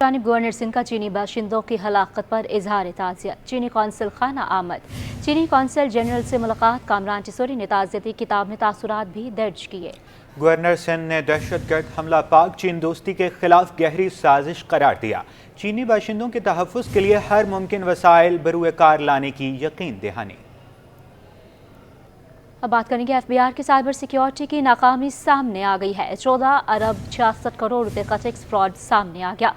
जानिब गवर्नर सिंध का चीनी बाशिंदों की हलाकत पर इजहार ताज़ियत। चीनी कौंसल खाना आमद। चीनी कौंसल जनरल से मुलाकात। कामरान चिसोरी ने ताज़ियती किताब में तासुरात भी दर्ज किए। गवर्नर सिंध ने दहशतगर्द हमला पाक चीन दोस्ती के खिलाफ गहरी साजिश करार दिया। चीनी बाशिंदों के तहफ़्फ़ुज़ के लिए हर मुमकिन वसाइल बरूए कार लाने की यकीन दहानी। अब बात करेंगे एफबीआर की साइबर सिक्योरिटी की नाकामी सामने आ गई है। 14 अरब 66 करोड़ रुपए का टैक्स फ्रॉड सामने आ गया।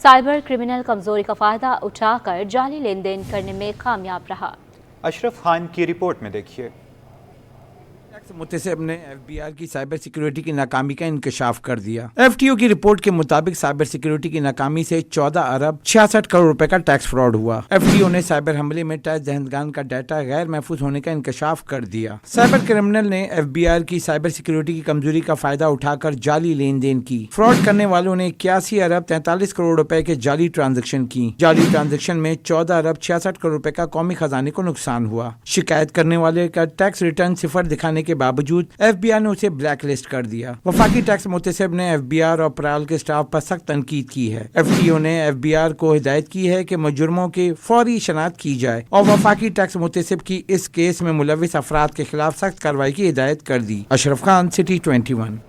साइबर क्रिमिनल कमजोरी का फायदा उठाकर जाली लेन देन करने में कामयाब रहा। अशरफ खान की रिपोर्ट में देखिए। मुतसिब ने एफबीआर की साइबर सिक्योरिटी की नाकामी का इंकशाफ कर दिया। एफटीओ की रिपोर्ट के मुताबिक साइबर सिक्योरिटी की नाकामी से 14 अरब 66 करोड़ रुपए का टैक्स फ्रॉड हुआ। एफटीओ ने साइबर हमले में टैक्स दहंदगान का डाटा गैर महफूज होने का इंकशाफ कर दिया। साइबर क्रिमिनल ने एफबीआर की साइबर सिक्योरिटी की कमजोरी का फायदा उठाकर जाली लेन देन की। फ्रॉड करने वालों ने 81 अरब 43 करोड़ रुपए के जाली ट्रांजेक्शन की। जाली ट्रांजेक्शन में 14 अरब 66 करोड़ रुपए का कौमी खजाने को नुकसान हुआ। शिकायत करने वाले का टैक्स रिटर्न सिफर दिखाने के बावजूद एफबीआर ने उसे ब्लैक लिस्ट कर दिया। वफाकी टैक्स मुतसिब ने एफबीआर और प्राल के स्टाफ पर सख्त तनकीद की है। एफटीओ ने एफबीआर को हिदायत की है कि मुजरिमों की फौरी शनाख्त की जाए और वफाकी टैक्स मुतसिब की इस केस में मुलविस अफराद के खिलाफ सख्त कार्रवाई की हिदायत कर दी। अशरफ खान, सिटी 21।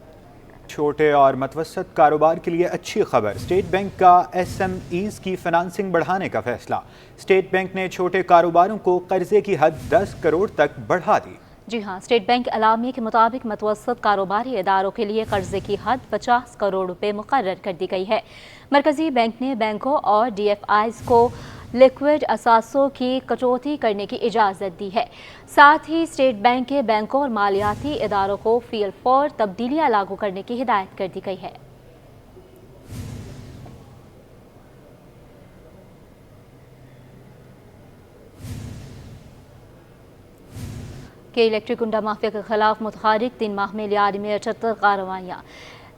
छोटे और मतवसत कारोबार के लिए अच्छी खबर। स्टेट बैंक का एसएमईज की फाइनेंसिंग बढ़ाने का फैसला। स्टेट बैंक ने छोटे कारोबारों को कर्जे की हद 10 करोड़ तक बढ़ा दी। जी हाँ, स्टेट बैंक अलामी के मुताबिक मतवसत कारोबारी इदारों के लिए कर्जे की हद 50 करोड़ रुपए मुकर्रर कर दी गई है। मरकजी बैंक ने बैंकों और डीएफआईज को लिक्विड असासों की कटौती करने की इजाज़त दी है। साथ ही स्टेट बैंक के बैंकों और मालियाती इदारों को फील फॉर तब्दीलियाँ लागू करने की हिदायत कर दी गई है। के इलेक्ट्रिक गुंडा माफिया के खिलाफ मुतहरिक 3 माह में लियारी में 78 कार्रवाइयाँ,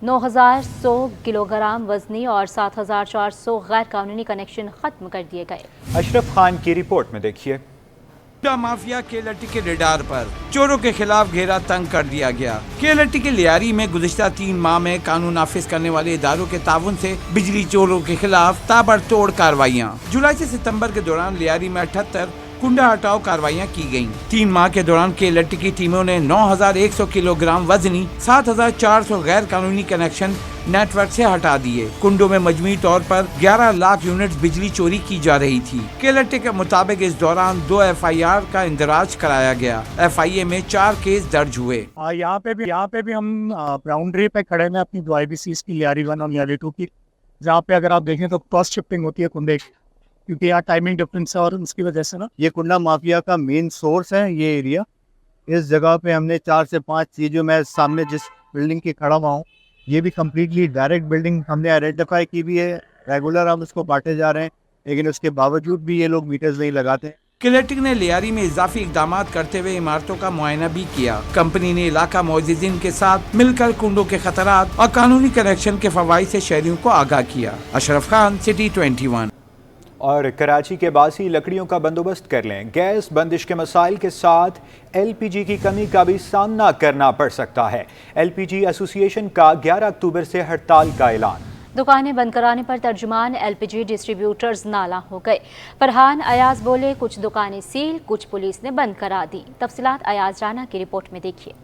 9100 किलोग्राम वजनी और 7400 गैर कानूनी कनेक्शन खत्म कर दिए गए। अशरफ खान की रिपोर्ट में देखिए। गुंडा माफिया केएलटी के रेडार पर, चोरों के खिलाफ घेरा तंग कर दिया गया। केएलटी के लियारी में गुज़िश्ता 3 माह में कानून नाफिज करने वाले इदारों के ताउन से बिजली चोरों के खिलाफ ताबड़तोड़ कार्रवाइयाँ। जुलाई से सितंबर के दौरान लियारी में 78 कुंडा हटाओ कार्रवाइयाँ की गयी। 3 माह के दौरान केएलटी की टीमों ने 9100 किलोग्राम वजनी, 7400 गैर कानूनी कनेक्शन नेटवर्क से हटा दिए। कुंडों में मजमूई तौर पर 11 लाख यूनिट बिजली चोरी की जा रही थी। केएलटी के मुताबिक इस दौरान 2 एफआईआर का इंदराज कराया गया। एफआईए में 4 केस दर्ज हुए। यहाँ पे भी हम बाउंड्री पे खड़े हैं अपनी IBCs की लियारी 1 और लियारी 2 की, जहाँ पे अगर आप देखें तो क्रॉस शिफ्टिंग होती है कुंडे, क्योंकि यहाँ टाइमिंग डिफरेंस है और उसकी वजह से ना ये कुंडा माफिया का मेन सोर्स है ये एरिया। इस जगह पे हमने 4 से 5 चीज़ों में सामने जिस बिल्डिंग की खड़ा हुआ हूँ, ये भी कम्प्लीटली डायरेक्ट बिल्डिंग हमने आइडेंटिफाई की भी है। रेगुलर हम इसको बांटे जा रहे हैं, लेकिन उसके बावजूद भी ये लोग मीटर्स नहीं लगाते। केएलटी ने लियारी में इजाफी इकदाम करते हुए इमारतों का मुआयना भी किया। कंपनी ने इलाका मुअज्जिज़ीन के साथ मिलकर कुंडों के खतरात और कानूनी कनेक्शन के फवाइद से शहरियों को आगाह किया। अशरफ खान, सिटी 21। और कराची के बासी लकड़ियों का बंदोबस्त कर लें। गैस बंदिश के मसाइल के साथ एलपीजी की कमी का भी सामना करना पड़ सकता है। एलपीजी एसोसिएशन का 11 अक्टूबर से हड़ताल का ऐलान। दुकानें बंद कराने पर तर्जुमान एलपीजी डिस्ट्रीब्यूटर्स नाला हो गए। फरहान अयाज बोले, कुछ दुकानें सील, कुछ पुलिस ने बंद करा दी। तफसीलात अयाज राना की रिपोर्ट में देखिए।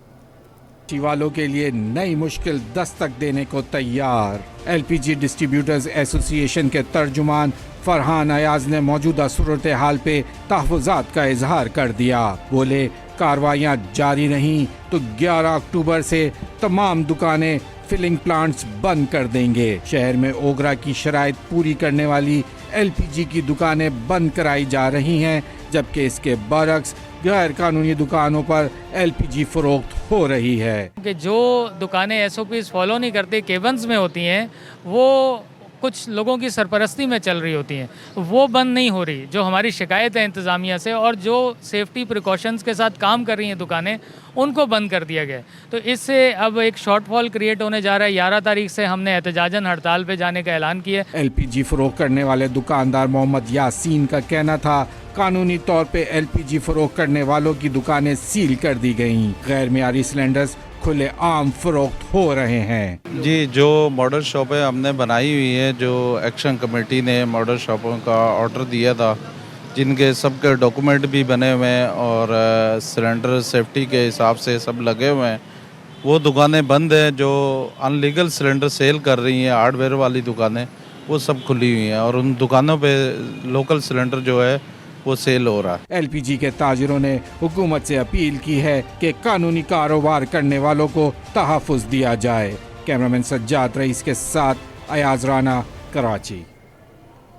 वालों के लिए नई मुश्किल दस्तक देने को तैयार। एलपीजी डिस्ट्रीब्यूटर्स एसोसिएशन के तर्जुमान फरहान अयाज ने मौजूदा सूरत हाल पे तहफ़्फ़ुज़ात का इजहार कर दिया। बोले, कार्रवाइयाँ जारी रहीं तो 11 अक्टूबर से तमाम दुकानें, फिलिंग प्लांट्स बंद कर देंगे। शहर में ओगरा की शराइत पूरी करने वाली एलपीजी की दुकानें बंद कराई जा रही हैं, जबकि इसके बरक्स गैर कानूनी दुकानों पर एलपीजी फरोख्त हो रही है। कि जो दुकानें एसओपीज फॉलो नहीं करती, केबन्स में होती हैं, वो कुछ लोगों की सरपरस्ती में चल रही होती हैं, वो बंद नहीं हो रही। जो हमारी शिकायत है इंतज़ामिया से और जो सेफ्टी प्रिकॉशंस के साथ काम कर रही हैं दुकानें, उनको बंद कर दिया गया। तो इससे अब एक शॉर्टफॉल क्रिएट होने जा रहा है। 11 तारीख से हमने एहतजाजन हड़ताल पे जाने का ऐलान किया। एलपीजी फरोख्त करने वाले दुकानदार मोहम्मद यासीन का कहना था, कानूनी तौर पे एलपीजी फरोख्त करने वालों की दुकानें सील कर दी गईं। गैर मियारी सिलेंडर्स खुले आम फरोख्त हो रहे हैं। जी, जो मॉडल शॉपें हमने बनाई हुई है, जो एक्शन कमेटी ने मॉडल शॉपों का ऑर्डर दिया था, जिनके सबके डॉक्यूमेंट भी बने हुए हैं और सिलेंडर सेफ्टी के हिसाब से सब लगे हुए हैं, वो दुकानें बंद हैं। जो अनलीगल सिलेंडर सेल कर रही हैं, हार्डवेयर वाली दुकानें, वो सब खुली हुई हैं और उन दुकानों पे लोकल सिलेंडर जो है वो सेल हो रहा है। एलपीजी के ताजिरों ने हुकूमत से अपील की है कि कानूनी कारोबार करने वालों को तहफ़्फ़ुज़ दिया जाए। कैमरामैन सज्जाद रईस के साथ अयाज राना, कराची।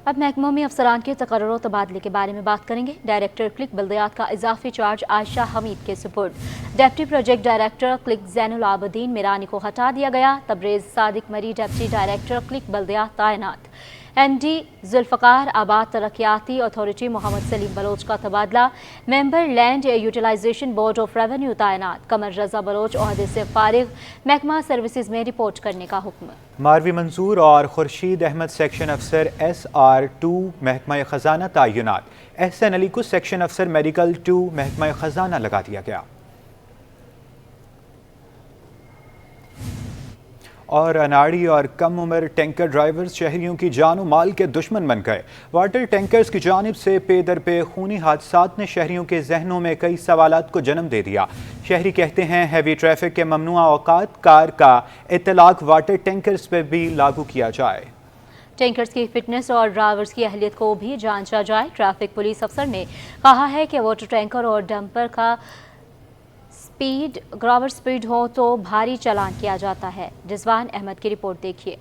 अब महकमों में अफसरान के तकर्रुर तबादले के बारे में बात करेंगे। डायरेक्टर क्लिक बल्दियात का इजाफी चार्ज आयशा हमीद के सुपुर्द। डिप्टी प्रोजेक्ट डायरेक्टर क्लिक ज़ैनुल आबदीन मिरानी को हटा दिया गया। तबरेज़ सादिक मरी डिप्टी डायरेक्टर क्लिक बल्दियात तैनात। MD जुल्फ़कार आबाद तरक्याती अथॉरिटी मोहम्मद सलीम बलोच का तबादला। Member land utilisation board of revenue तैनात। कमर रजा बलोच ओहदे से फारिग। महकमा सर्विसेज में रिपोर्ट करने का हुक्म। मारवी मंसूर और खुर्शीद अहमद सेक्शन अफसर SR2 महकमा खजाना तैनात। एहसन अली को सेक्शन अफसर मेडिकल 2 महकमा खजाना लगा दिया गया। और अनाड़ी और कम उम्र टैंकर ड्राइवर्स शहरियों की जान और माल के दुश्मन बन गए। वाटर टैंकर्स की जानिब से पे दर पे खूनी हादसात ने शहरियों के जहनों में कई सवालात को जन्म दे दिया। शहरी कहते हैं हैवी ट्रैफिक के ममनुआ औकात कार का इतलाक वाटर टैंकर्स पर भी लागू किया जाए। टैंकर्स की फिटनेस और ड्राइवर्स की अहलियत को भी जांचा जाए। ट्रैफिक पुलिस अफसर ने कहा है कि वाटर टैंकर और डंपर का ग्रावर स्पीड हो तो भारी चालान किया जाता है। रिजवान अहमद की रिपोर्ट देखिए।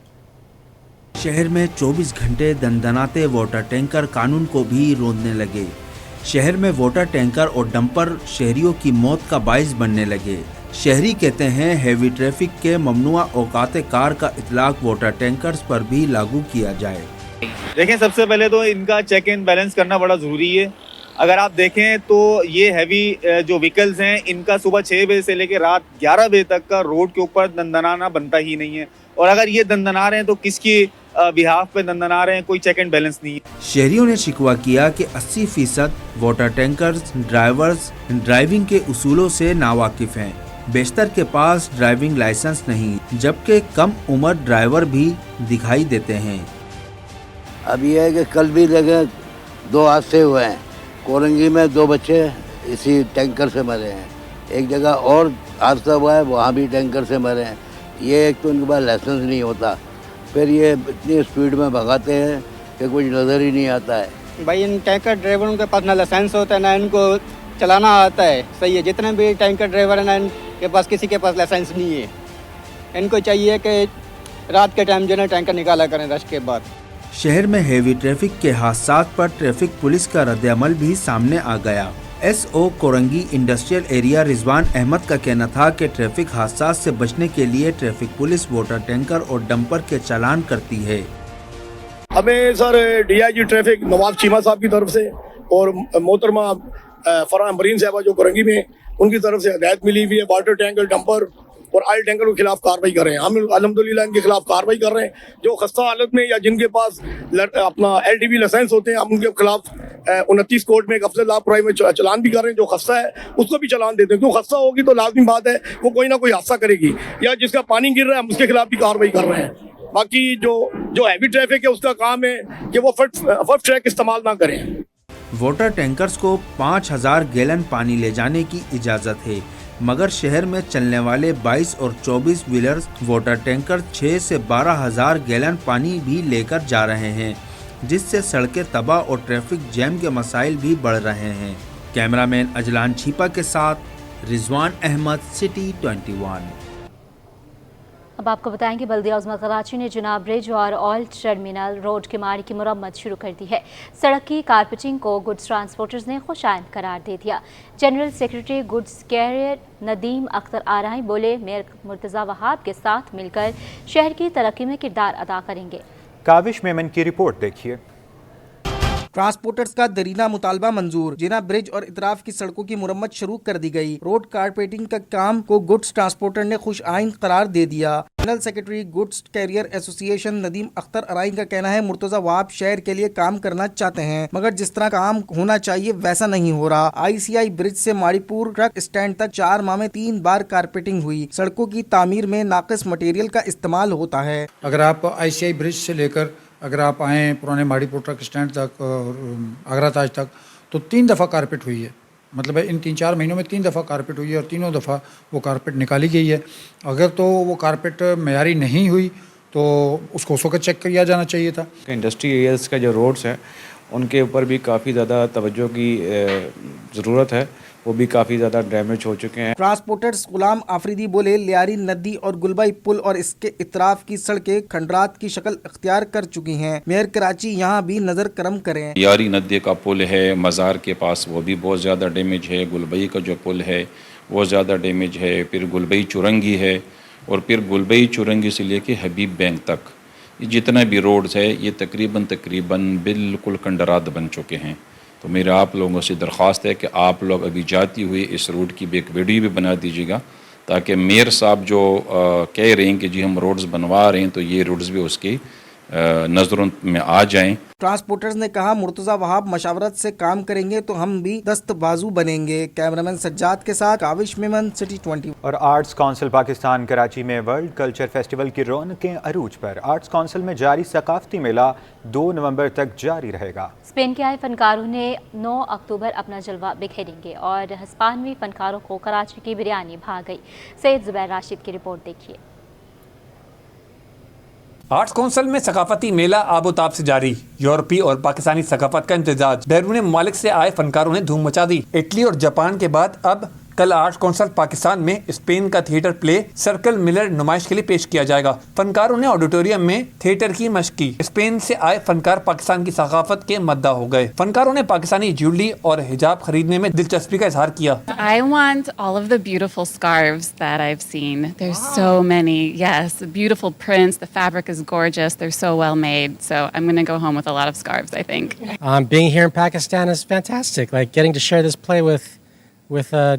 शहर में 24 घंटे दनदनाते वाटर टैंकर कानून को भी रोंदने लगे। शहर में वाटर टैंकर और डंपर शहरियों की मौत का बाइस बनने लगे। शहरी कहते हैं हैवी ट्रैफिक के ममनुआ औकात कार का इतलाक वाटर टैंकर्स पर भी लागू किया जाए। देखें, सबसे पहले तो इनका चेक एंड बैलेंस करना बड़ा ज़रूरी है। अगर आप देखें तो ये हैवी जो व्हीकल्स हैं, इनका सुबह 6 बजे से लेकर रात 11 बजे तक का रोड के ऊपर दंदनाना बनता ही नहीं है। और अगर ये दंदना रहे हैं तो किसकी बिहाफ पे दंदना रहे हैं, कोई चेक एंड बैलेंस नहीं है। शहरियों ने शिकवा किया कि 80% वाटर टैंकर्स ड्राइवर्स ड्राइविंग के उसूलों से नावाकिफ हैं। बेशतर के पास ड्राइविंग लाइसेंस नहीं, जबकि कम उम्र ड्राइवर भी दिखाई देते हैं। अब ये है कि कल भी लगे 2 हादसे हुए हैं। कोरंगी में 2 बच्चे इसी टैंकर से मरे हैं। एक जगह और हादसा हुआ है, वहाँ भी टैंकर से मरे हैं। ये एक तो इनके पास लाइसेंस नहीं होता, फिर ये इतनी स्पीड में भगाते हैं कि कुछ नज़र ही नहीं आता है। भाई इन टैंकर ड्राइवरों के पास ना लाइसेंस होता है, ना इनको चलाना आता है। सही है, जितने भी टैंकर ड्राइवर हैं ना, इनके पास किसी के पास लाइसेंस नहीं है। इनको चाहिए कि रात के टाइम जो है टैंकर निकाला करें रश के बाद। शहर में हेवी ट्रैफिक के हादसात पर ट्रैफिक पुलिस का रद्द-ए-अमल भी सामने आ गया। SO Korangi industrial area Rizwan Ahmed का कहना था कि ट्रैफिक हादसात से बचने के लिए ट्रैफिक पुलिस वाटर टैंकर और डंपर के चालान करती है। हमें सर DIG ट्रैफिक नवाब चीमा साहब की तरफ से और मोहतरमा फरहान मरीन साहबा जो कोरंगी में, उनकी तरफ से हिदायत मिली हुई है। वाटर टैंकर, डंपर और ऑयल टैंकर के खिलाफ कार्रवाई कर रहे हैं। हम अल्हम्दुलिल्लाह इनके खिलाफ कार्रवाई कर रहे हैं। जो खस्ता हालत में या जिनके पास अपना LTV लाइसेंस होते हैं, हम उनके खिलाफ 29 कोर्ट में एक अफसर लापरवाही में चालान भी कर रहे हैं। जो खस्ता है उसको भी चालान देते हैं, क्यों खस्ता होगी तो लाजमी बात है वो कोई ना कोई हादसा करेगी, या जिसका पानी गिर रहा है हम उसके खिलाफ भी कार्रवाई कर रहे हैं। बाकी जो हैवी ट्रैफिक है उसका काम है कि वो फर्स्ट ट्रैक इस्तेमाल ना करें। वाटर टैंकर्स को 5000 गैलन पानी ले जाने की इजाज़त है, मगर शहर में चलने वाले 22 और 24 व्हीलर्स वाटर टैंकर 6 से 12,000 गैलन पानी भी लेकर जा रहे हैं, जिससे सड़कें तबाह और ट्रैफिक जैम के मसाइल भी बढ़ रहे हैं। कैमरामैन अजलान छिपा के साथ रिजवान अहमद, सिटी 21। अब आपको बताएंगे बल्दिया उज़्मा कराची ने जनाब ब्रिज और ऑयल टर्मिनल रोड के माड़ी की मुरम्मत शुरू कर दी है। सड़क की कारपेटिंग को गुड्स ट्रांसपोर्टर्स ने खुशाइंद करार दे दिया। General secretary goods carrier Nadeem Akhtar Arain बोले, मेयर मुर्तज़ा वहाब के साथ मिलकर शहर की तरक्की में किरदार अदा करेंगे। काविश मेमन की रिपोर्ट देखिए। ट्रांसपोर्टर्स का दरीना मुतालबा मंजूर। जिना ब्रिज और इतराफ की सड़कों की मुरम्मत शुरू कर दी गई। रोड कारपेटिंग का काम को गुड्स ट्रांसपोर्टर ने खुश आइन करार दे दिया। General secretary goods carrier association Nadeem Akhtar Arain का कहना है मुर्तजा वहाब शहर के लिए काम करना चाहते हैं, मगर जिस तरह काम होना चाहिए वैसा नहीं हो रहा। आईसीआई ब्रिज से माड़ीपुर ट्रक स्टैंड तक 4 माह में 3 बार कारपेटिंग हुई। सड़कों की तामीर में नाकिस मटेरियल का इस्तेमाल होता है। अगर आप आईसीआई ब्रिज से लेकर अगर आप आएँ पुराने माड़ीपुर ट्रक स्टैंड तक और आगरा ताज तक तो 3 दफ़ा कारपेट हुई है। मतलब इन 3-4 महीनों में 3 दफ़ा कारपेट हुई है और तीनों दफ़ा वो कारपेट निकाली गई है। अगर तो वो कारपेट मेयारी नहीं हुई तो उसको उस वक्त चेक किया जाना चाहिए था। इंडस्ट्री एरियाज़ का जो रोड्स हैं उनके ऊपर भी काफ़ी ज़्यादा तवज्जो की ज़रूरत है, वो भी काफ़ी ज़्यादा डैमेज हो चुके हैं। ट्रांसपोर्टर्स गुलाम आफरीदी बोले लियारी नदी और गुलबाई पुल और इसके इतराफ की सड़कें खंडरात की शक्ल अख्तियार कर चुकी हैं। मेयर कराची यहाँ भी नज़र करम करें। लियारी नदी का पुल है मज़ार के पास, वो भी बहुत ज़्यादा डैमेज है। गुलबई का जो पुल है वो ज़्यादा डैमेज है। फिर गुलबई चुरंगी है और फिर गुलबई चुरंगी से लेके हबीब बैंक तक ये जितना भी रोड्स है ये तकरीबन बिल्कुल खंडरात बन चुके हैं। तो मेरा आप लोगों से दरख्वास्त है कि आप लोग अभी जाती हुई इस रोड की एक वीडियो भी बना दीजिएगा ताकि मेयर साहब जो कह रहे हैं कि जी हम रोड्स बनवा रहे हैं तो ये रोड्स भी उसकी नज़रों में आ जाएं। ट्रांसपोर्टर्स ने कहा मुर्तजा वहाब मशावरत से काम करेंगे तो हम भी दस्त बाजू बनेंगे। कैमरामैन सज्जाद के साथ काविश मेमन, सिटी 20। और आर्ट्स काउंसिल पाकिस्तान कराची में वर्ल्ड कल्चर फेस्टिवल की रौनकें अरूज पर। आर्ट्स काउंसिल में जारी सकाफती मेला 2 नवंबर तक जारी रहेगा। स्पेन के आए फनकारों ने 9 अक्टूबर अपना जलवा बिखेरेंगे और हिस्पानवी फनकारों को कराची की बिरयानी भा गई। सैयद जुबैर राशिद की रिपोर्ट देखिए। आर्ट्स काउंसिल में सकाफती मेला आबोताब से जारी। यूरोपी और पाकिस्तानी सकाफत का इम्तिजाज। बैरून मुमालिक से आए फनकारों ने धूम मचा दी। इटली और जापान के बाद अब कल आर्ट्स काउंसिल पाकिस्तान में स्पेन का थिएटर प्ले सर्कल मिलर नुमाइश के लिए पेश किया जाएगा। फनकारों ने ऑडिटोरियम में थिएटर की मशक की। स्पेन से आए फनकार पाकिस्तान की सकाफत के मद्दा हो गए। फनकारों ने पाकिस्तानी ज्वेलरी और हिजाब खरीदने में दिलचस्पी का इजहार किया। I want all of the beautiful scarves that I've seen. There's so many. Yes, the beautiful prints. The fabric is gorgeous. They're so well made. So I'm going to go home with a lot of scarves, I think. Being here in Pakistan is fantastic. Like getting to share this play with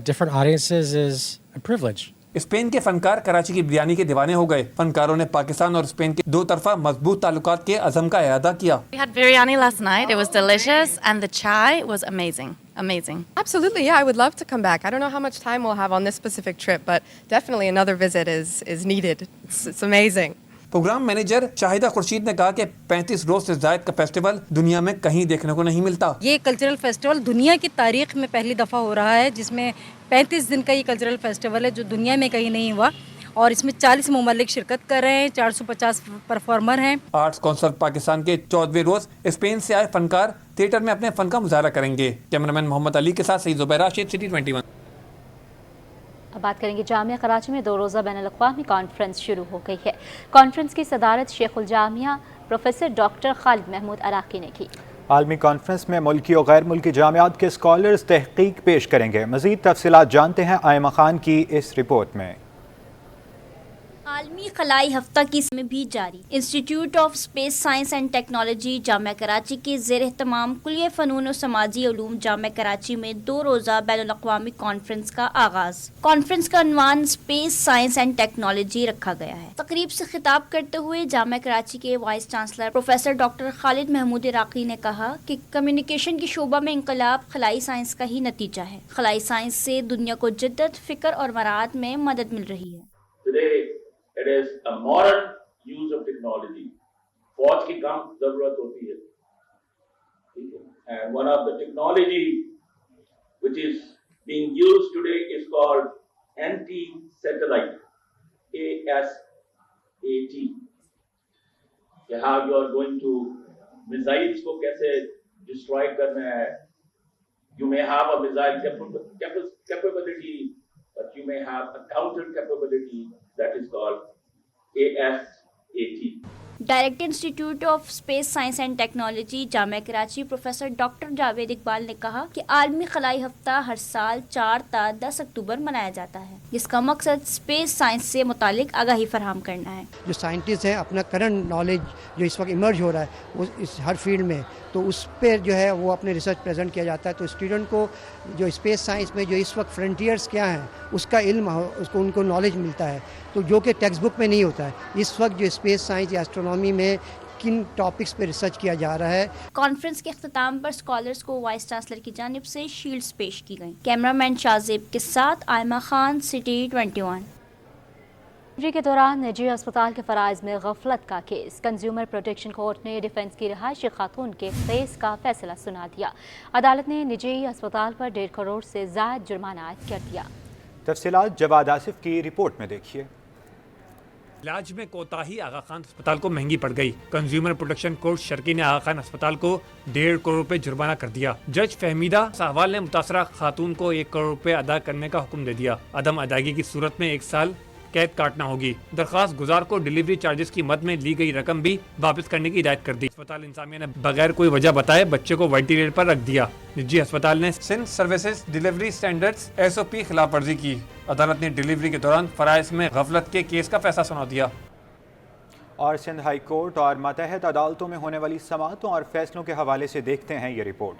different audiences is a privilege. Spain के फनकार कराची की बिरयानी के दीवाने हो गए। फनकारों ने पाकिस्तान और Spain के 2 तरफा मजबूत ताल्लुकात के अज़म का इरादा किया। We had biryani last night. It was delicious and the chai was amazing. Amazing. Absolutely, yeah, I would love to come back. I don't know how much time we'll have on this specific trip, but definitely another visit is needed. It's amazing. Programme manager Shahida Khurshid ने कहा कि 35 रोज से ज़ायद का festival दुनिया में कहीं देखने को नहीं मिलता। ये कल्चरल फेस्टिवल दुनिया की तारीख में पहली दफ़ा हो रहा है, जिसमें 35 दिन का ये कल्चरल फेस्टिवल है जो दुनिया में कहीं नहीं हुआ और इसमें 40 ममालिक शिरकत कर रहे हैं। 450 परफॉर्मर हैं। आर्ट्स काउंसिल पाकिस्तान के 14वें रोज स्पेन से आए फनकार थिएटर में अपने फन का मुजाहरा करेंगे। कैमरामैन मोहम्मद अली के साथ सईद जुबैर राशिद, सिटी 21। अब बात करेंगे जामिया कराची में 2 रोज़ा बैनुल-अक़वामी कॉन्फ्रेंस शुरू हो गई है। कॉन्फ्रेंस की सदारत शेखुल जामिया प्रोफेसर डॉक्टर खालिद महमूद अराकी ने की। आलमी कॉन्फ्रेंस में मुल्की और गैर मुल्की जामियात के स्कॉलर्स तहकीक पेश करेंगे। मज़ीद तफसीलात जानते हैं आयमा खान की इस रिपोर्ट में। आलमी खलाई हफ्ता की में भी जारी। Institute of space science and technology Jamia Karachi के ज़ेर एहतमाम कुलिया फ़नून और समाजी उलूम जामिया कराची में 2 रोज़ा बैनुल-अक़वामी कॉन्फ्रेंस का आगाज़। कॉन्फ्रेंस का उन्वान स्पेस साइंस एंड टेक्नोलॉजी रखा गया है। तकरीब से खिताब करते हुए जामिया कराची के vice chancellor professor doctor Khalid Mahmood Iraqi ने कहा कि कम्युनिकेशन की शोबा में इंकलाब खलाई साइंस का ही नतीजा है। खलाई साइंस से दुनिया को जद्दत, फिक्र और मराद में मदद मिल रही है। It is a modern use of technology. फौज की कम जरूरत होती है, and one of the technology which is being used today is called anti-satellite, ASAT. How you are going to missiles को कैसे destroy करना है. You may have a missile capability, but you may have a counter capability that is called ASAT. Director institute of space science and technology Jamia Karachi professor doctor Javed Iqbal ने कहा कि आलमी खलाई हफ्ता हर साल 4 ta 10 अक्टूबर मनाया जाता है। जिसका मकसद स्पेस साइंस से मुतालिक आगाही फराहम करना है। जो साइंटिस्ट हैं अपना करंट नॉलेज जो इस वक्त इमर्ज हो रहा है वो इस हर फील्ड में, तो उस पर जो है वो अपने रिसर्च प्रेजेंट किया जाता है। तो स्टूडेंट को जो स्पेस साइंस में जो इस वक्त फ्रंटियर्स क्या हैं उसका इल्म हो, उसको उनको नॉलेज मिलता है, तो जो कि टेक्स्ट बुक में नहीं होता है। इस वक्त जो स्पेस साइंस या एस्ट्रोनॉमी में किन टॉपिक्स पे रिसर्च किया जा रहा है। कॉन्फ्रेंस के अख्ताम पर स्कॉलर्स को वाइस चांसलर की जानिब से शील्ड्स पेश की गई। कैमरामैन शाहजेब के साथ आयमा खान, सिटी 21। डिलीवरी के दौरान निजी अस्पताल के फराइज में गफलत का केस। कंज्यूमर प्रोटेक्शन कोर्ट ने डिफेंस की रिहायशी खातून के केस का फैसला सुना दिया। अदालत ने निजी अस्पताल पर 1.5 करोड़ से ज़ायद जुर्माना आयद कर दिया। तफसीलात जवाद आसिफ की रिपोर्ट में देखिए। इलाज में कोताही आगा खान अस्पताल को महंगी पड़ गई। कंज्यूमर प्रोटेक्शन कोर्ट शर्की ने आगा खान अस्पताल को 1.5 करोड़ रुपए जुर्माना कर दिया। जज फहमीदा साहवाल ने मुतासरा खातून को 1 करोड़ रुपए अदा करने का हुक्म दे दिया। अदम अदायगी की सूरत में 1 साल कैद काटना होगी। दरख्वास्त गुजार को डिलीवरी चार्जेस की मद में ली गई रकम भी वापस करने की हिदायत कर दी। अस्पताल इंतजामिया ने बगैर कोई वजह बताए बच्चे को वेंटिलेटर पर रख दिया। निजी अस्पताल ने Sindh services delivery standards SOP खिलाफ वर्जी की। अदालत ने डिलीवरी के दौरान फराइज में गफलत के केस का फैसला सुना दिया। और सिंध हाई कोर्ट और मातहत अदालतों में होने वाली समाअतों और फैसलों के हवाले से देखते हैं ये रिपोर्ट।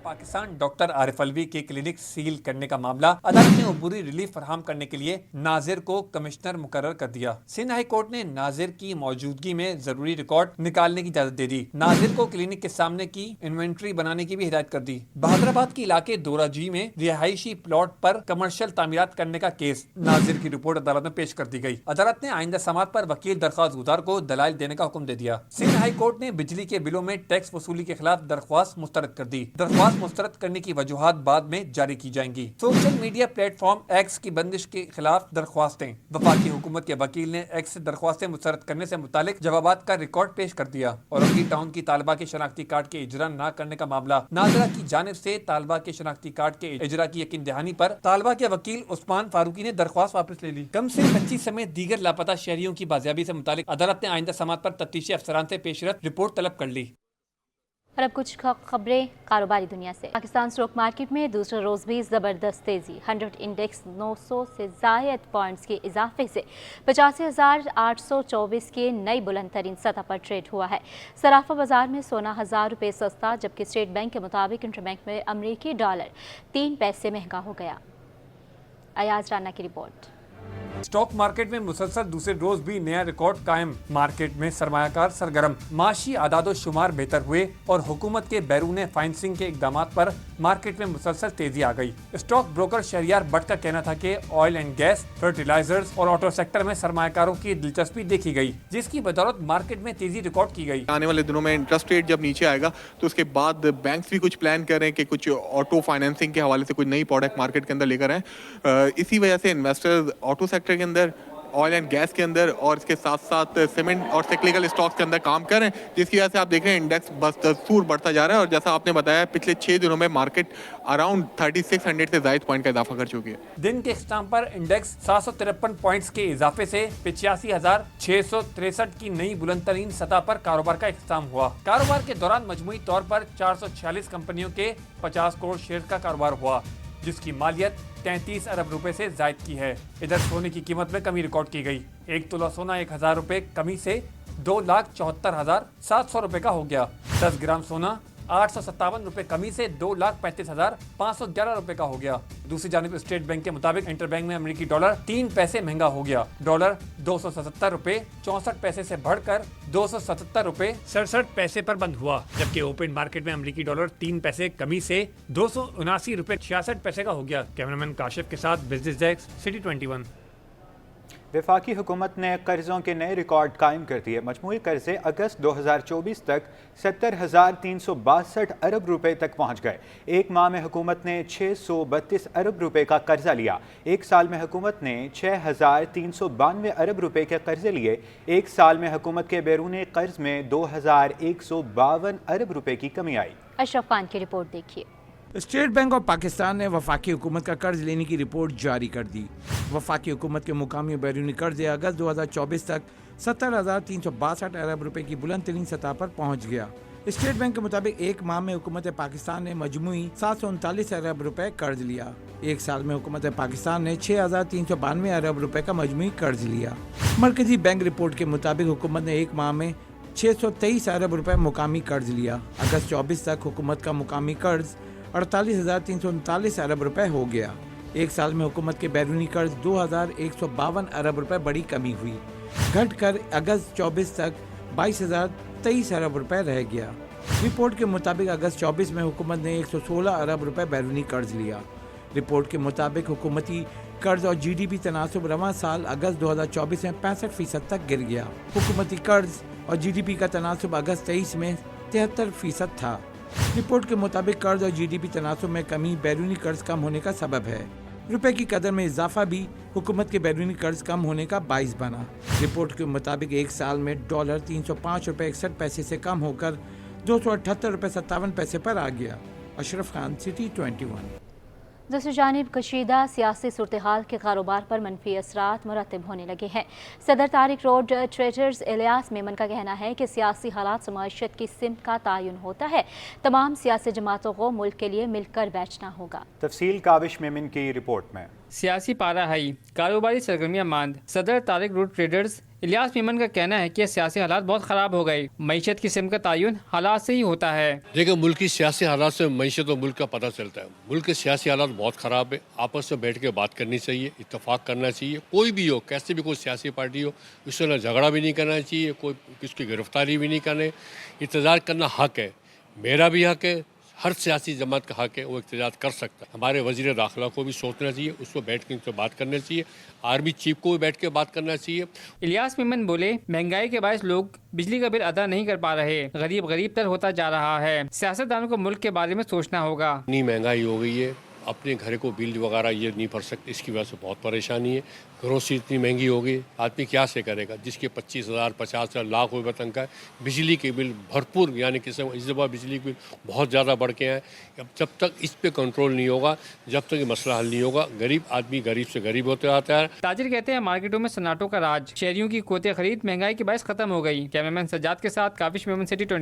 पाकिस्तान डॉक्टर आरिफ अलवी के क्लिनिक सील करने का मामला, अदालत ने अबूरी रिलीफ फराहम करने के लिए नाजिर को कमिश्नर मुकर्रर कर दिया। सिंध हाई कोर्ट ने नाजिर की मौजूदगी में जरूरी रिकॉर्ड निकालने की इजाजत दे दी। नाजिर को क्लिनिक के सामने की इन्वेंट्री बनाने की भी हिदायत कर दी। बहादुराबाद के इलाके दोराजी में रिहायशी प्लॉट पर कमर्शियल तामीरात करने का केस, नाजिर की रिपोर्ट अदालत में पेश कर दी गई। अदालत ने आइंदा समात पर वकील दरख्वास्त गुजार को दलाइल देने का हुक्म दे दिया। सिंध हाई कोर्ट ने बिजली के बिलों में टैक्स वसूली के खिलाफ दरख्वास्त मुस्तरद कर दी। दरख्वास्त मुस्तरद करने की वजूहात बाद में जारी की जाएंगी। सोशल मीडिया प्लेटफॉर्म एक्स की बंदिश के खिलाफ दरख्वास्तें, वफाकी हुकूमत के वकील ने एक्स से दरख्वास्तें मुस्तरद करने से मुतालिक जवाबात का रिकॉर्ड पेश कर दिया। औरंगी टाउन की तालिबा के शनाख्ती कार्ड के इजरा न करने का मामला, नाजरा की जानिब से तालिबा के शनाख्ती कार्ड के इजरा की यकीन दहानी पर तालिबा के वकील उस्मान फारूकी ने दरख्वास्त वापस ले ली। कम से 25 समेत दीगर लापता शहरियों की बाजियाबी से मुतालिक अदालत ने आइंदा समात पर तफ्तीशी अफसरान से पेशरफ रिपोर्ट तलब कर ली। और अब कुछ खबरें कारोबारी दुनिया से। पाकिस्तान स्टॉक मार्केट में दूसरे रोज़ भी ज़बरदस्त तेज़ी। 100 इंडेक्स 900 से ज़ायद पॉइंट्स के इजाफे से 85,824 के नई बुलंद तरीन सतह पर ट्रेड हुआ है। सराफा बाजार में सोना 1000 रुपये सस्ता, जबकि स्टेट बैंक के मुताबिक इंटरबैंक में अमरीकी डॉलर 3 पैसे महंगा हो गया। अयाज राना की रिपोर्ट। स्टॉक मार्केट में मुसलसल दूसरे रोज भी नया रिकॉर्ड कायम। मार्केट में सरमायाकार सरगर्म, माशी आदादो शुमार बेहतर हुए और हुकूमत के बैरून फाइनेंसिंग के इकदामात पर मार्केट में मुसलसल तेजी आ गई। स्टॉक ब्रोकर शहरियार भट्ट का कहना था कि ऑयल एंड गैस, फर्टिलाइजर्स और ऑटो सेक्टर में सरमायाकारों की दिलचस्पी देखी गई, जिसकी बदौलत मार्केट में तेजी रिकॉर्ड की गई। आने वाले दिनों में इंटरेस्ट रेट जब नीचे आएगा तो उसके बाद बैंक्स भी कुछ प्लान कर रहे हैं कि कुछ ऑटो फाइनेंसिंग के हवाले से कुछ नई प्रोडक्ट मार्केट के अंदर लेकर आए। इसी वजह से इन्वेस्टर्स ऑटो सेक्टर के अंदर, ऑयल एंड गैस के अंदर और इसके साथ साथ सीमेंट और साइक्लिकल स्टॉक्स के अंदर काम कर रहे हैं, जिसकी वजह से आप देख रहे हैं इंडेक्स बस दस्तूर बढ़ता जा रहा है। और जैसा आपने बताया पिछले 6 दिनों में मार्केट अराउंड 3600 से ज़ायद पॉइंट का इजाफा कर चुकी है। दिन के इख्तिताम पर इंडेक्स 753 पॉइंट्स के इजाफे से 85,663 की नई बुलंद तरीन सतह पर कारोबार का इख्तिताम हुआ। कारोबार के दौरान मजमूई तौर पर 446 कंपनियों के 50 करोड़ शेयर का कारोबार हुआ, जिसकी मालियत 33 अरब रुपए से जायद की है। इधर सोने की कीमत में कमी रिकॉर्ड की गई। 1 तोला सोना 1000 रुपए कमी से 2,74,700 रुपए का हो गया। 10 ग्राम सोना 857 रुपए कमी से 2,35,511 रुपए का हो गया। दूसरी जानिब स्टेट बैंक के मुताबिक इंटरबैंक में अमेरिकी डॉलर 3 पैसे महंगा हो गया। डॉलर 277 रुपए 64 पैसे से बढ़कर 277 रुपए 67 पैसे पर बंद हुआ, जबकि ओपन मार्केट में अमेरिकी डॉलर 3 पैसे कमी से 279 रुपए 66 पैसे का हो गया। कैमरामैन काशिफ के साथ बिजनेस डेस्क, सिटी 21। वफाकी हुकूमत ने कर्ज़ों के नए रिकॉर्ड कायम कर दिए। मजमूई कर्जे अगस्त 2024 तक 70,362 अरब रुपए तक पहुँच गए। एक माह में हुकूमत ने 632 अरब रुपए का कर्जा लिया। एक साल में हुकूमत ने 6,392 अरब रुपए के कर्जे लिए। एक साल में हुकूमत के बैरून कर्ज में 2,152 अरब रुपए की कमी आई। अशरफ खान की रिपोर्ट देखिए। स्टेट बैंक ऑफ पाकिस्तान ने वफाकी हुकूमत का कर्ज लेने की रिपोर्ट जारी कर दी। वफाकी हुकूमत के मुकामी बैरूनी कर्ज अगस्त 2024 तक 70,362 अरब रुपए की बुलंद तरीन सतह पर पहुंच गया। स्टेट बैंक के मुताबिक एक माह में हुकूमत पाकिस्तान ने मजमूई 739 अरब रुपए कर्ज लिया। एक साल में हुकूमत पाकिस्तान ने 6,392 अरब रुपए का मजमूई कर्ज लिया। मरकजी बैंक रिपोर्ट के मुताबिक हुकूमत ने एक माह में 623 अरब रुपए मुकामी कर्ज लिया। अगस्त 24 तक हुकूमत का मुकामी कर्ज 48,339 अरब रुपए हो गया। एक साल में हुकूमत के बैरूनी कर्ज 2,152 अरब रुपए बड़ी कमी हुई, घटकर अगस्त 24 तक 22,023 अरब रुपए रह गया। रिपोर्ट के मुताबिक अगस्त 24 में हुकूमत ने 116 अरब रुपए बैरूनी कर्ज लिया। रिपोर्ट के मुताबिक हुकूमती कर्ज और जीडीपी तनासुब रवां साल अगस्त 2024 में 65% तक गिर गया। हुकूमती कर्ज और जीडीपी का तनासुब अगस्त 23 में 73% था। रिपोर्ट के मुताबिक कर्ज और जीडीपी तनासुब में कमी बैरूनी कर्ज कम होने का सबब है। रुपए की कदर में इजाफा भी हुकूमत के बैरूनी कर्ज कम होने का बाइस बना। रिपोर्ट के मुताबिक एक साल में डॉलर 305 रुपए 61 पैसे से कम होकर 278 रुपए 57 पैसे पर आ गया। अशरफ खान, सिटी 21। दूसरी जानिब कशीदा सियासी सूरत हाल के कारोबार पर मनफी असरात मुरतब होने लगे हैं। सदर तारिक रोड ट्रेडर्स इलियास मेमन का कहना है कि सियासी हालात से मईशत की सिमत का तयन होता है। तमाम सियासी जमातों को मुल्क के लिए मिलकर बैठना होगा। तफसील काविश मेमन की रिपोर्ट में। सियासी पारा हाई, कारोबारी सरगर्मियां मांद। सदर तारिक रोड ट्रेडर्स इलियास मेमन का कहना है कि सियासी हालात बहुत ख़राब हो गए। मईशत की सिमत का तयन हालात से ही होता है। देखिए, मुल्क की सियासी हालात से मईशत और मुल्क का पता चलता है। मुल्क के सियासी हालात बहुत ख़राब है। आपस में बैठ के बात करनी चाहिए, इत्तेफाक करना चाहिए। कोई भी हो, कैसे भी कोई सियासी पार्टी हो, उससे ना झगड़ा भी नहीं करना चाहिए, कोई किसकी गिरफ्तारी भी नहीं करने। इंतज़ार करना हक है, मेरा भी हक है, हर सियासी जमात का हक है, वो एहतजाज कर सकता है। हमारे वज़ीर दाखिला को भी सोचना चाहिए, उसको बैठ के उनसे बात करनी चाहिए। आर्मी चीफ को भी बैठ के बात करना चाहिए। इलियास मेमन बोले, महंगाई के बायस लोग बिजली का बिल अदा नहीं कर पा रहे, गरीब तर होता जा रहा है। सियासतदानों को मुल्क के बारे में सोचना होगा। इतनी महंगाई हो गई है, अपने घर को बिल वगैरह ये नहीं भर सकते, इसकी वजह से बहुत परेशानी है। ग्रोसरी इतनी महंगी हो गई, आदमी क्या से करेगा? जिसके 25,000 50,000 लाख रुपये तक का बिजली के बिल भरपूर, यानी कि इस दफ़ा बिजली के बिल बहुत ज़्यादा बढ़ के हैं। अब जब तक इस पे कंट्रोल नहीं होगा, जब तक ये मसला हल नहीं होगा, गरीब आदमी गरीब से गरीब होते आता है। ताजिर कहते हैं मार्केटों में सन्नाटों का राज, शहरियों की कोते खरीद महंगाई के बायस खत्म हो गई। कैमरामैन सज्जाद के साथ काविश मेमन, सिटी 20।